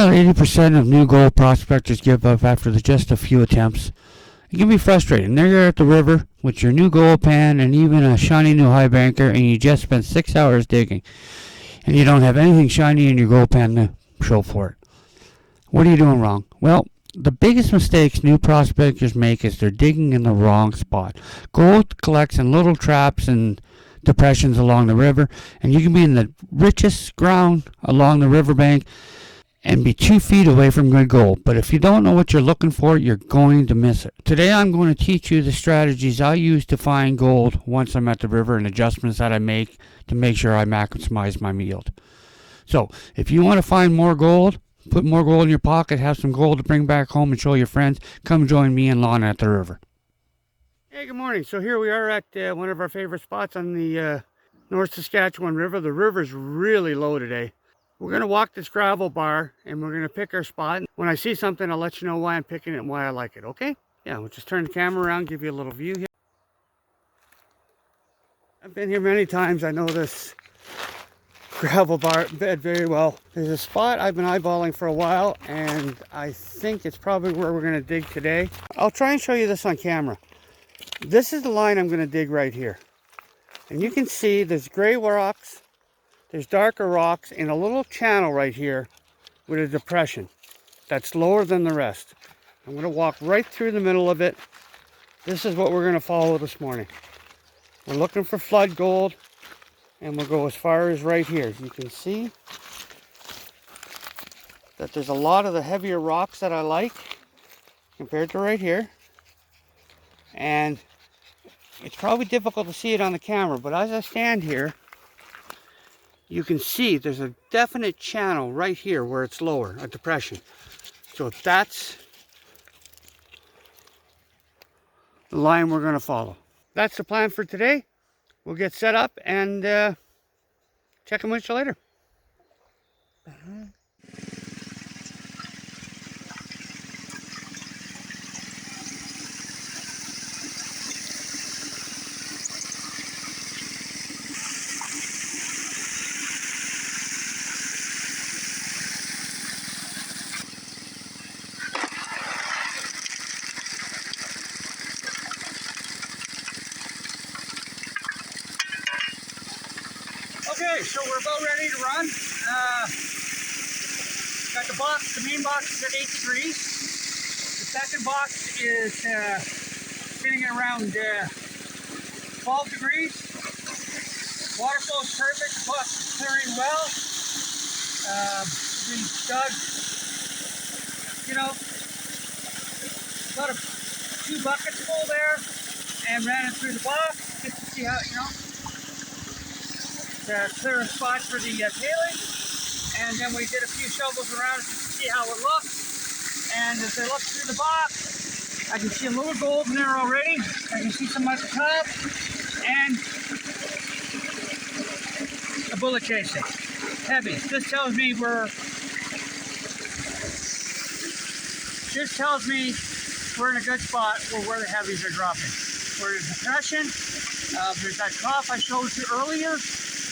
about 80% of new gold prospectors give up after just a few attempts. It can be frustrating. There you're at the river with your new gold pan and even a shiny new high banker, and you just spent 6 hours digging, and you don't have anything shiny in your gold pan to show for it. What are you doing wrong? Well, the biggest mistakes new prospectors make is they're digging in the wrong spot. Gold collects in little traps and depressions along the river, and you can be in the richest ground along the riverbank and be 2 feet away from good gold. But if you don't know what you're looking for, you're going to miss it. Today I'm going to teach you the strategies I use to find gold once I'm at the river and adjustments that I make to make sure I maximize my yield. So if you want to find more gold, put more gold in your pocket, have some gold to bring back home and show your friends, come join me and Lana at the river. Hey, good morning. So here we are at one of our favorite spots on the North Saskatchewan River. The river's really low today. We're going to walk this gravel bar and we're going to pick our spot. When I see something, I'll let you know why I'm picking it and why I like it, okay? Yeah, we'll just turn the camera around, give you a little view here. I've been here many times. I know this gravel bar bed very well. There's a spot I've been eyeballing for a while, and I think it's probably where we're going to dig today. I'll try and show you this on camera. This is the line I'm going to dig right here. And you can see there's gray rocks, there's darker rocks, and a little channel right here with a depression that's lower than the rest. I'm going to walk right through the middle of it. This is what we're going to follow this morning. We're looking for flood gold, and we'll go as far as right here. You can see that there's a lot of the heavier rocks that I like compared to right here. And it's probably difficult to see it on the camera, but as I stand here, you can see there's a definite channel right here where it's lower, a depression. So that's the line we're going to follow. That's the plan for today. We'll get set up and check in with you later. Okay, so we're about ready to run. Got the box, the main box is at 8 degrees. The second box is sitting at around 12 degrees. Water flow is perfect, the box is clearing well. We dug, you know, about 2 buckets full there and ran it through the box just to see how, you know, to clear a spot for the tailing, and then we did a few shovels around it to see how it looks. And as I look through the box, I can see a little gold in there already. I can see some at the top, and a bullet casing, heavy. This tells me we're in a good spot where the heavies are dropping. We're in a depression. There's that trough I showed you earlier,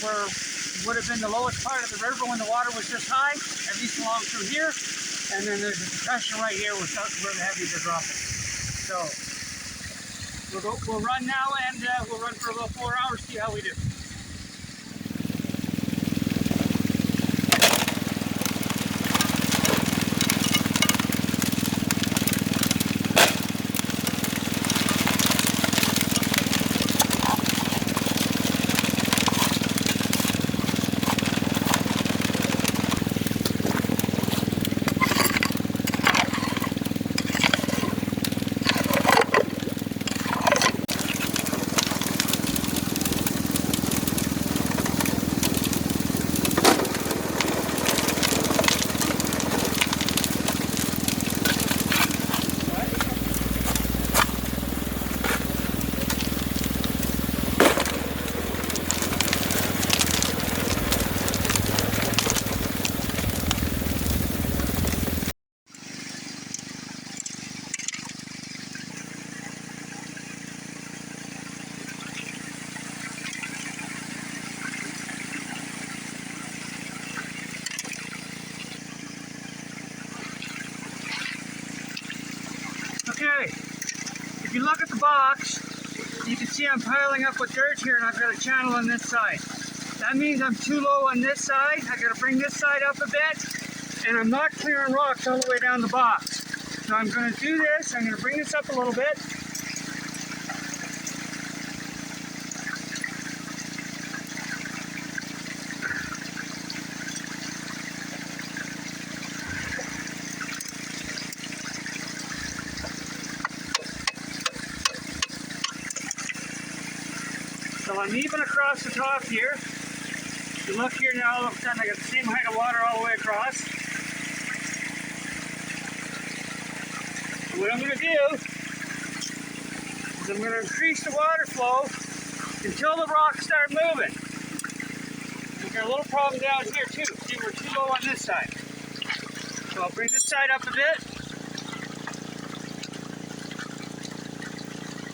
where would have been the lowest part of the river when the water was this high, at least along through here. And then there's a depression right here where the heavies are dropping. So we'll run now, and we'll run for about 4 hours, see how we do. look at the box, you can see I'm piling up with dirt here and I've got a channel on this side. That means I'm too low on this side. I gotta bring this side up a bit, and I'm not clearing rocks all the way down the box. So I'm gonna do this, I'm gonna bring this up a little bit. So I'm even across the top here. You look here now, all of a sudden I got the same height of water all the way across. And what I'm going to do is I'm going to increase the water flow until the rocks start moving. We've got a little problem down here too. See, we're too low on this side. So I'll bring this side up a bit.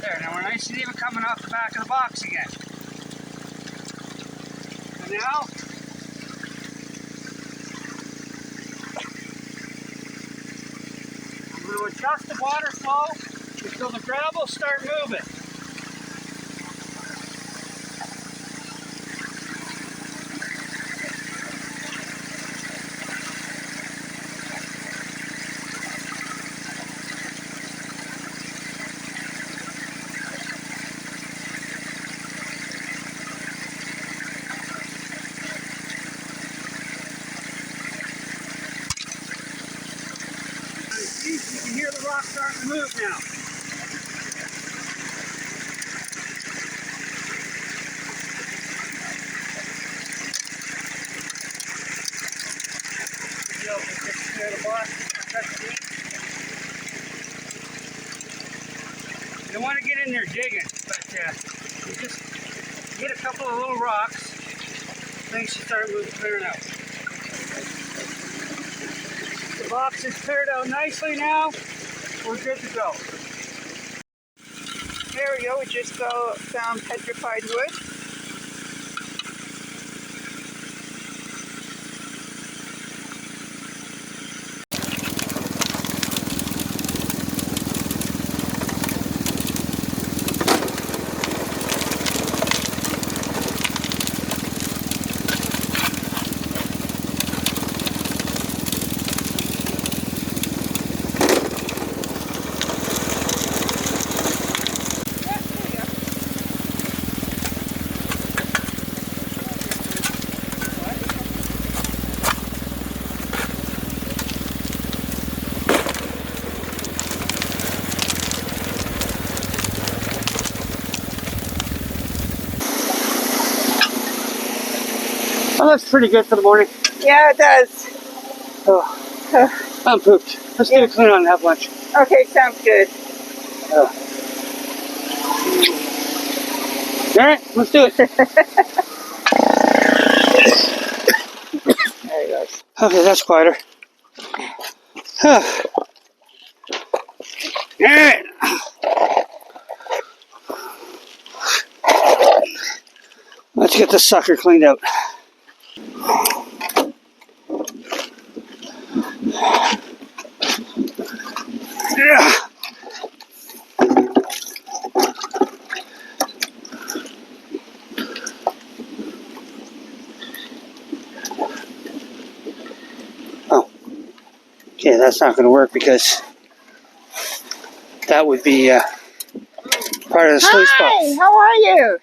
There, now we're nice and even coming off the back of the box again. And now, I'm going to adjust the water flow until the gravel start moving. You can hear the rock starting to move now. You don't want to get in there digging, but you just get a couple of little rocks, things should start moving, clearing out. The box is cleared out nicely now. We're good to go. There we go. We just found petrified wood. That looks pretty good for the morning. Yeah, it does. Oh, I'm pooped. Let's get a clean out and have lunch. Okay, sounds good. Alright, let's do it. There he goes. Okay, that's quieter. Alright. Let's get this sucker cleaned out. Yeah. Oh. Okay, that's not going to work because that would be part of the sluice box. Hi, how are you?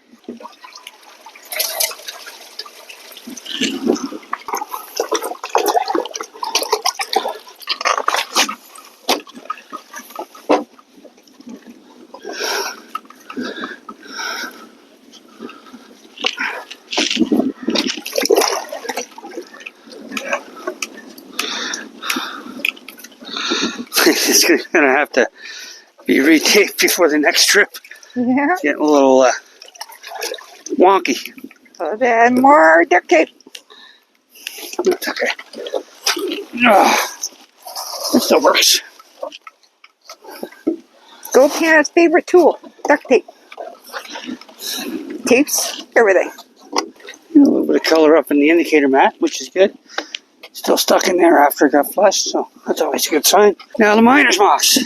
It's going to have to be retaped before the next trip. Yeah. It's getting a little wonky. So then more duct tape. That's okay. It still works. Gold Hannah's favorite tool, duct tape. Tapes, everything. A little bit of color up in the indicator mat, which is good. Still stuck in there after it got flushed, so that's always a good sign. Now the miner's moss.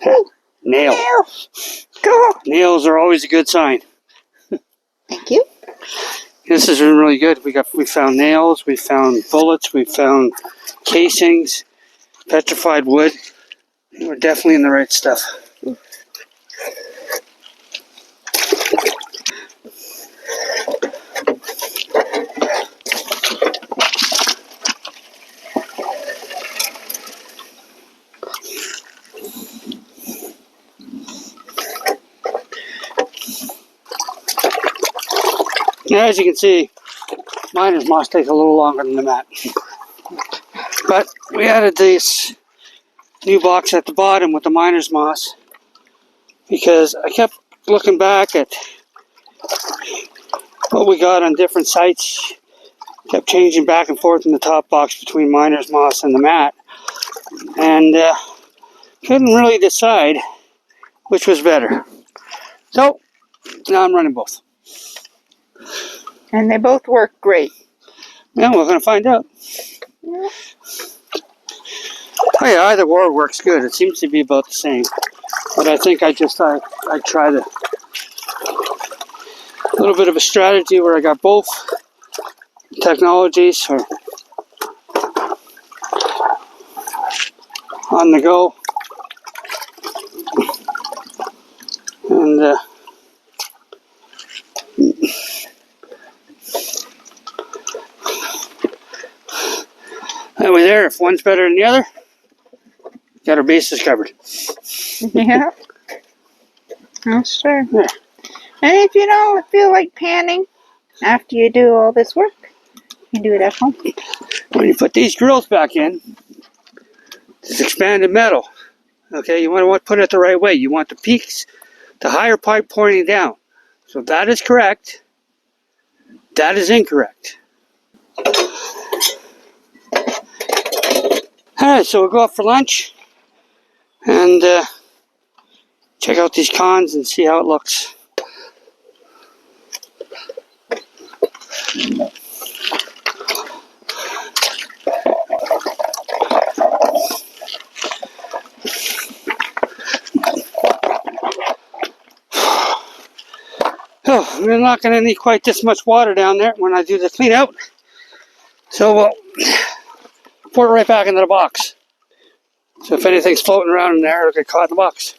Nail. Nail. Cool. Nails are always a good sign. Thank you. This has been really good. We found nails, we found bullets, we found casings, petrified wood. We're definitely in the right stuff. Now, as you can see, miner's moss takes a little longer than the mat. But we added this new box at the bottom with the miner's moss because I kept looking back at what we got on different sites. Kept changing back and forth in the top box between miner's moss and the mat. And couldn't really decide which was better. So, now I'm running both. And they both work great. Yeah, we're going to find out. Yeah. Oh yeah, either or works good. It seems to be about the same. But I think I tried a little bit of a strategy where I got both technologies on the go. And that way there, if one's better than the other, got our bases covered. Yeah. That's true. Yeah. And if you don't feel like panning after you do all this work, you can do it at home. When you put these grills back in, it's expanded metal. Okay, you want to put it the right way. You want the peaks, the higher pipe pointing down. So that is correct. That is incorrect. Alright, so we'll go out for lunch and check out these cons and see how it looks. Oh, we're not going to need quite this much water down there when I do the clean out. So we'll pour it right back into the box. So if anything's floating around in there, it'll get caught in the box.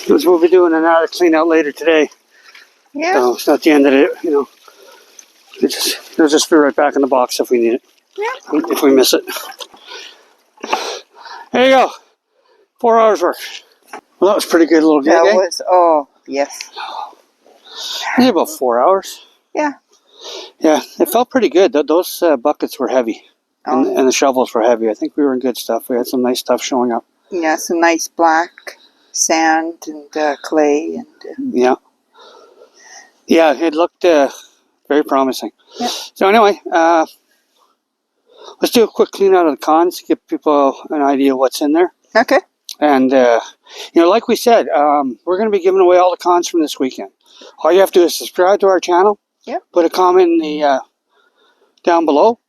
Because we'll be doing another clean out later today. Yeah. So it's not the end of it, you know. It'll just be right back in the box if we need it. Yeah. If we miss it. There you go. 4 hours work. Well, that was pretty good little gig, That eh? was, oh, yes. Maybe about 4 hours. Yeah. Yeah, it felt pretty good. Those buckets were heavy. Oh. And the shovels were heavy. I think we were in good stuff. We had some nice stuff showing up. Yeah, some nice black sand and clay. And Yeah. Yeah, it looked very promising. Yeah. So anyway, let's do a quick clean out of the cons to give people an idea of what's in there. Okay. And, like we said, we're going to be giving away all the cons from this weekend. All you have to do is subscribe to our channel. Yep. Put a comment in the down below.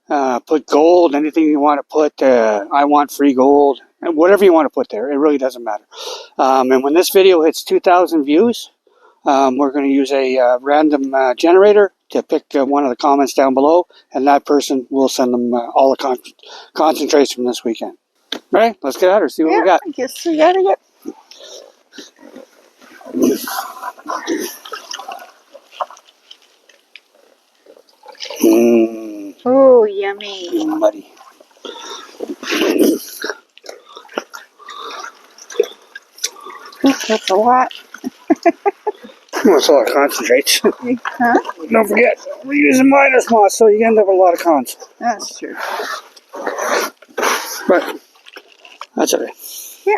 Put gold, anything you want to put. I want free gold. And whatever you want to put there. It really doesn't matter. And when this video hits 2,000 views, we're going to use a random generator to pick one of the comments down below. And that person will send them all the concentrates from this weekend. Right, let's get at her, see what we got. I guess we gotta get. Oh, yummy. Muddy. That's a lot. That's a lot of concentrates. Huh? Don't forget, we're using miner's moss, so you end up with a lot of cons. That's true. But that's okay. Yeah.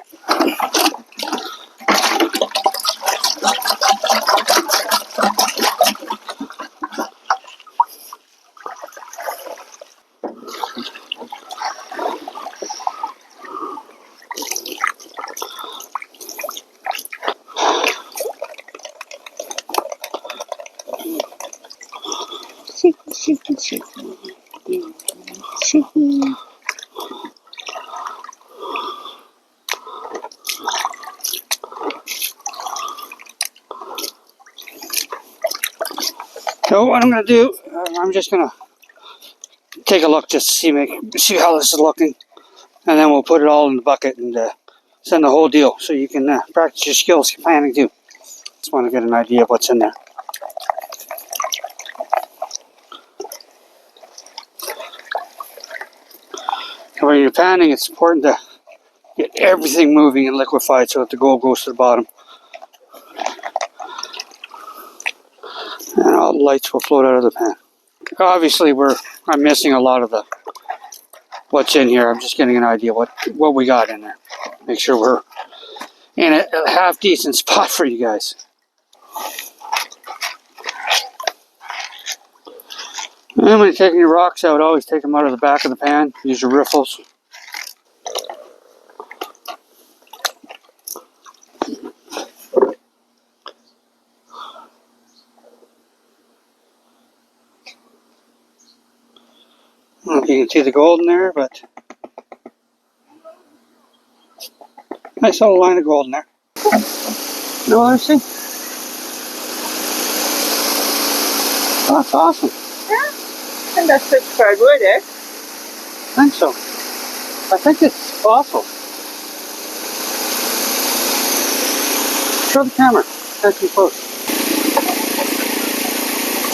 Cheeky, cheeky. Cheeky. So what I'm going to do, I'm just going to take a look just to see how this is looking. And then we'll put it all in the bucket and send the whole deal so you can practice your skills planning too. Just want to get an idea of what's in there. And when you're panning, it's important to get everything moving and liquefied so that the gold goes to the bottom. And all the lights will float out of the pan. Obviously, I'm missing a lot of what's in here. I'm just getting an idea what we got in there. Make sure we're in a half decent spot for you guys. And when you're taking your rocks out, always take them out of the back of the pan. Use your riffles. I don't know if you can see the gold in there, but nice little line of gold in there. You know what I see? Oh, that's awesome. Yeah. And that's certified wood, eh? I think so. I think it's fossil. Show the camera. That's too close.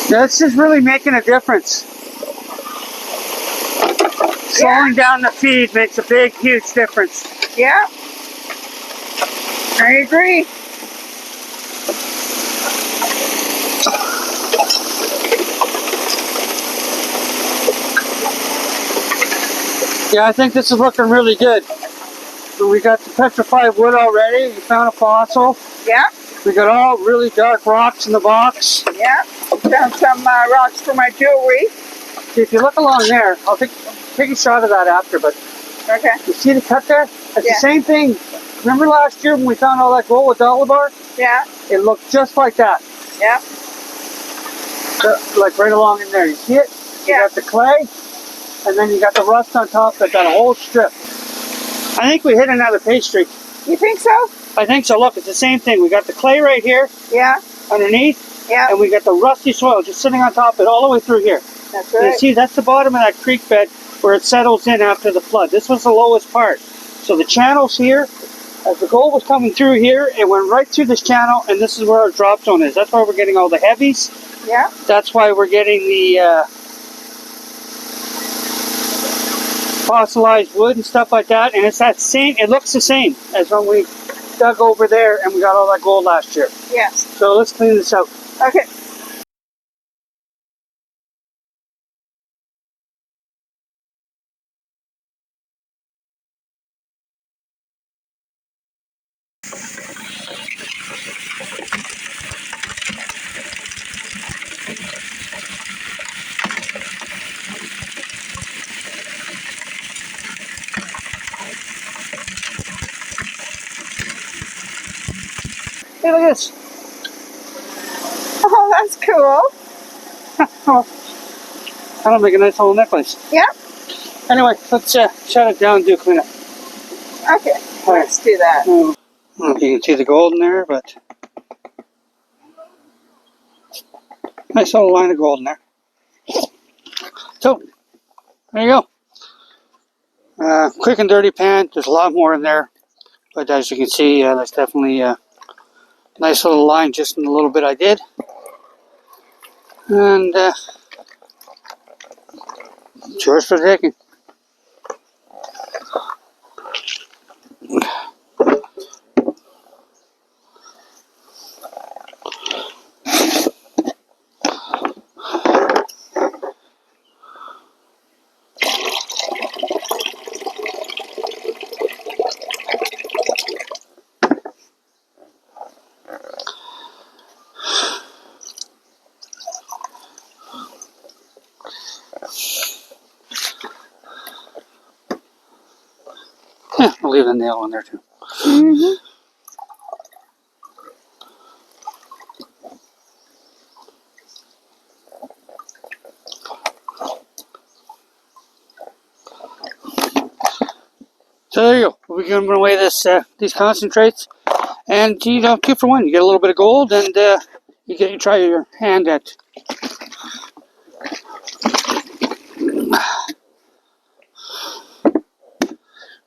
Yeah, this is really making a difference. Slowing down the feed makes a big, huge difference. Yeah. I agree. Yeah, I think this is looking really good. We got the petrified wood already. We found a fossil. Yeah. We got all really dark rocks in the box. Yeah. Found some rocks for my jewelry. See, if you look along there, I'll take a shot of that after, but Okay. you see the cut there? It's Yeah. the same thing. Remember last year when we found all that gold with dollar bar? Yeah. It looked just like that. Yeah. Like right along in there. You see it? You Yeah. got the clay, and then you got the rust on top that got a whole strip. I think we hit another pastry. You think so? I think so. Look, it's the same thing. We got the clay right here Yeah. underneath, Yeah. and we got the rusty soil just sitting on top of it all the way through here. That's And right. you see, that's the bottom of that creek bed where it settles in after the flood. This was the lowest part. So the channels here, as the gold was coming through here, it went right through this channel, and this is where our drop zone is. That's why we're getting all the heavies. Yeah. That's why we're getting the fossilized wood and stuff like that. And it's that same, it looks the same as when we dug over there and we got all that gold last year. Yes. So let's clean this out. Okay. Hey, look at this. Oh, that's cool. Oh, that'll make a nice little necklace. Yeah. Anyway, let's shut it down and do a cleanup. Okay. Let's do that. I don't know if you can see the gold in there, but nice little line of gold in there. So, there you go. Quick and dirty pan. There's a lot more in there. But as you can see, there's definitely a nice little line just in the little bit I did. And it's yours for the taking. Yeah, I'll leave the nail in there too. Mm-hmm. we're giving away these concentrates, and 2 for 1. You get a little bit of gold, and you try your hand at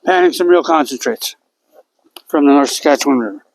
panning some real concentrates from the North Saskatchewan River.